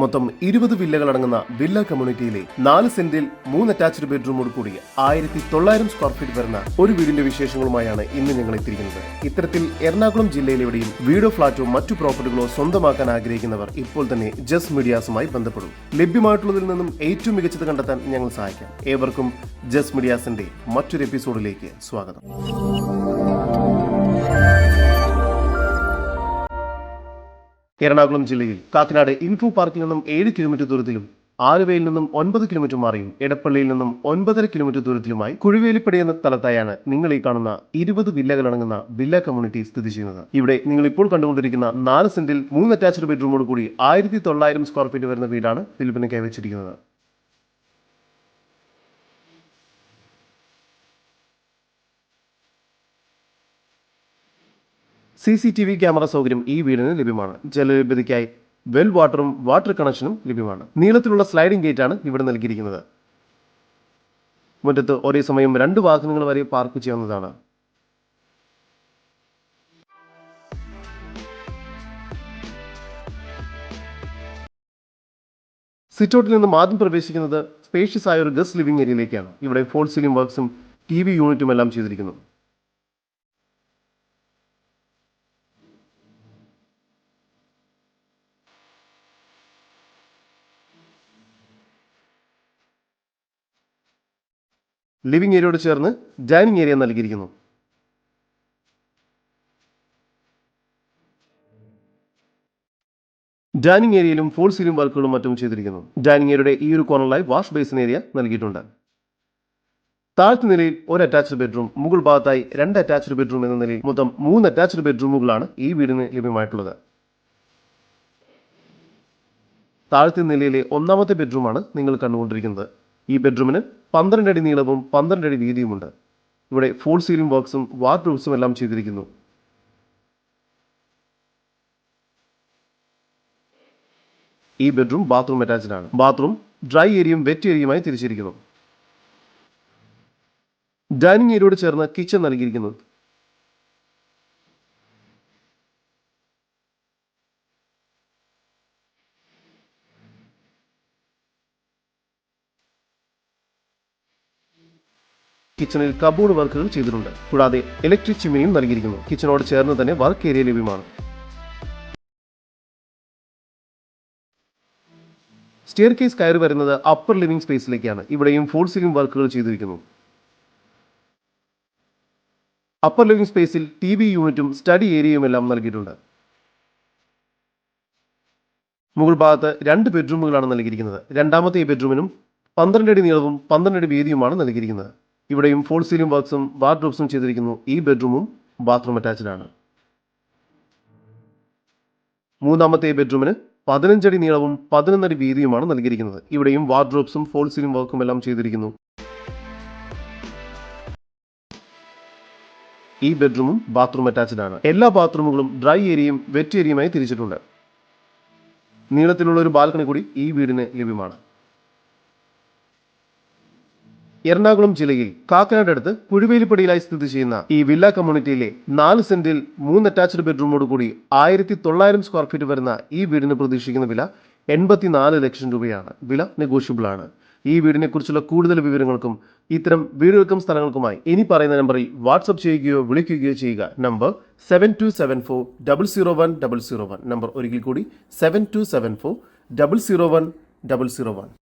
മൊത്തം 20 വില്ലകൾ അടങ്ങുന്ന വില്ല കമ്മ്യൂണിറ്റിയിലെ 4 സെന്റിൽ 3 അറ്റാച്ച്ഡ് ബെഡ്റൂമോട് കൂടിയ 1900 സ്ക്വയർ ഫീറ്റ് വരുന്ന ഒരു വീടിന്റെ വിശേഷങ്ങളുമായാണ് ഇന്ന് ഞങ്ങൾ എത്തിയിരിക്കുന്നത്. ഇത്തരത്തിൽ എറണാകുളം ജില്ലയിലെവിടെയും വീടോ ഫ്ളാറ്റോ മറ്റു പ്രോപ്പർട്ടികളോ സ്വന്തമാക്കാൻ ആഗ്രഹിക്കുന്നവർ ഇപ്പോൾ തന്നെ ജസ് മീഡിയാസുമായി ബന്ധപ്പെടും. ലഭ്യമായിട്ടുള്ളതിൽ നിന്നും ഏറ്റവും മികച്ചത് കണ്ടെത്താൻ ഞങ്ങൾ സഹായിക്കാം. ഏവർക്കും ജസ് മീഡിയാസിന്റെ മറ്റൊരു എപ്പിസോഡിലേക്ക് സ്വാഗതം. എറണാകുളം ജില്ലയിൽ കാക്കനാട് ഇൻഫോ പാർക്കിൽ നിന്നും 7 കിലോമീറ്റർ ദൂരത്തിലും ആലുവയിൽ നിന്നും 9 കിലോമീറ്റർ മാറിയും എടപ്പള്ളിയിൽ നിന്നും 9.5 കിലോമീറ്റർ ദൂരത്തിലുമായി കുഴുവേലിപ്പടി എന്ന സ്ഥലത്തായാണ് നിങ്ങൾ ഈ കാണുന്ന 20 വില്ലകൾ അടങ്ങുന്ന വില്ല കമ്മ്യൂണിറ്റി സ്ഥിതി ചെയ്യുന്നത്. ഇവിടെ നിങ്ങൾ ഇപ്പോൾ കണ്ടുകൊണ്ടിരിക്കുന്ന 4 സെന്റിൽ 3 അറ്റാച്ച്ഡ് ബെഡ്റൂമോട് കൂടി 1900 സ്ക്വയർ ഫീറ്റ് വരുന്ന വീടാണ് വിൽപ്പനയ്ക്കായി വെച്ചിരിക്കുന്നത്. CCTV ക്യാമറ സൗകര്യം ഈ വീടിന് ലഭ്യമാണ്. ജലലഭ്യതയ്ക്കായി വെൽ വാട്ടറും വാട്ടർ കണക്ഷനും ലഭ്യമാണ്. നീളത്തിലുള്ള സ്ലൈഡിംഗ് ഗേറ്റ് ആണ് ഇവിടെ നൽകിയിരിക്കുന്നത്. മുറ്റത്ത് ഒരേ സമയം 2 വാഹനങ്ങൾ വരെ പാർക്ക് ചെയ്യാവുന്നതാണ്. സിറ്റൗട്ടിൽ നിന്നും ആദ്യം പ്രവേശിക്കുന്നത് സ്പേഷ്യസ് ആയ ഒരു ഗസ്റ്റ് ലിവിംഗ് ഏരിയയിലേക്കാണ്. ഇവിടെ ഫോൾ സീലിംഗ് വർക്ക്സും TV യൂണിറ്റും എല്ലാം ചെയ്തിരിക്കുന്നു. ലിവിംഗ് ഏരിയയോട് ചേർന്ന് ഡൈനിങ് ഏരിയ നൽകിയിരിക്കുന്നു. ഡൈനിങ് ഏരിയയിലും ഫോൾ സീലിംഗ് വർക്കുകളും മറ്റും ചെയ്തിരിക്കുന്നു. ഡൈനിങ് ഏരിയയുടെ ഈ ഒരു കോർണറിലായി വാഷ് ബേസിൻ ഏരിയ നൽകിയിട്ടുണ്ട്. താഴത്തെ നിലയിൽ ഒരു അറ്റാച്ച്ഡ് ബെഡ്റൂം, മുകൾ ഭാഗത്തായി 2 അറ്റാച്ച്ഡ് ബെഡ്റൂം എന്ന നിലയിൽ മൊത്തം 3 അറ്റാച്ച്ഡ് ബെഡ്റൂമുകളാണ് ഈ വീടിന് ലഭ്യമായിട്ടുള്ളത്. താഴത്തെ നിലയിലെ 1ാമത്തെ ബെഡ്റൂമാണ് നിങ്ങൾ കണ്ടുകൊണ്ടിരിക്കുന്നത്. ഈ ബെഡ്റൂമിന് 12 അടി നീളവും 12 അടി വീതിയുമുണ്ട്. ഇവിടെ ഫോൾ സീലിംഗ് വർക്ക്സും വാർഡ്രോബ്സും എല്ലാം ചെയ്തിരിക്കുന്നു. ഈ ബെഡ്റൂം ബാത്റൂം അറ്റാച്ച്ഡ് ആണ്. ബാത്റൂം ഡ്രൈ ഏരിയയും വെറ്റ് ഏരിയയുമായി തിരിച്ചിരിക്കുന്നു. ഡൈനിങ് ഏരിയയോട് ചേർന്ന് കിച്ചൺ നൽകിയിരിക്കുന്നു. കിച്ചണിൽ കബോർഡ് വർക്കുകൾ ചെയ്തിട്ടുണ്ട്. കൂടാതെ ഇലക്ട്രിക് ചിമ്മിനിയും നൽകിയിരിക്കുന്നു. കിച്ചണോട് ചേർന്ന് തന്നെ വർക്ക് ഏരിയ ലഭ്യമാണ്. സ്റ്റെയർ കേസ് കയറി വരുന്നത് അപ്പർ ലിവിംഗ് സ്പേസിലേക്കാണ്. ഇവിടെയും ഫോൾ സീലിംഗ് വർക്കുകൾ ചെയ്തിരിക്കുന്നു. അപ്പർ ലിവിംഗ് സ്പേസിൽ TV യൂണിറ്റും സ്റ്റഡി ഏരിയയും എല്ലാം നൽകിയിട്ടുണ്ട്. മുകൾ ഭാഗത്ത് 2 ബെഡ്റൂമുകളാണ് നൽകിയിരിക്കുന്നത്. 2ാമത്തെ ഈ ബെഡ്റൂമിനും 12 അടി നീളവും 12 അടി വീതിയുമാണ് നൽകിയിരിക്കുന്നത്. ഇവിടെയും ഫോൾ സീലിംഗ് വർക്ക്സും വാർഡ്രോബ്സും ചെയ്തിരിക്കുന്നു. ഈ ബെഡ്റൂമും ബാത്റൂം അറ്റാച്ച്ഡ് ആണ്. 3ാമത്തെ ബെഡ്റൂമിന് 15 അടി നീളവും 11 അടി വീതിയുമാണ് നൽകിയിരിക്കുന്നത്. ഇവിടെയും വാർഡ്രോബ്സും ഫോൾ സീലിംഗ് വർക്കും എല്ലാം ചെയ്തിരിക്കുന്നു. ഈ ബെഡ്റൂമും ബാത്റൂം അറ്റാച്ച്ഡ് ആണ്. എല്ലാ ബാത്റൂമുകളും ഡ്രൈ ഏരിയയും വെറ്റ് ഏരിയയുമായി തിരിച്ചിട്ടുണ്ട്. നീളത്തിലുള്ള ഒരു ബാൽക്കണി കൂടി ഈ വീടിന് ലഭ്യമാണ്. എറണാകുളം ജില്ലയിൽ കാക്കനാട് അടുത്ത് കുഴുവേലിപ്പടിയിലായി സ്ഥിതി ചെയ്യുന്ന ഈ വില്ല കമ്മ്യൂണിറ്റിയിലെ 4 സെന്റിൽ 3 അറ്റാച്ച്ഡ് ബെഡ്റൂമോട് കൂടി 1900 സ്ക്വയർ ഫീറ്റ് വരുന്ന ഈ വീടിന് പ്രതീക്ഷിക്കുന്ന വില 84 ലക്ഷം രൂപയാണ്. വില നെഗോഷ്യബിൾ ആണ്. ഈ വീടിനെ കുറിച്ചുള്ള കൂടുതൽ വിവരങ്ങൾക്കും ഇത്തരം വീടുകൾക്കും സ്ഥലങ്ങൾക്കുമായി ഇനി പറയുന്ന നമ്പറിൽ വാട്സ്ആപ്പ് ചെയ്യുകയോ വിളിക്കുകയോ ചെയ്യുക. നമ്പർ 7274001001. നമ്പർ ഒരിക്കൽ കൂടി 7274001001.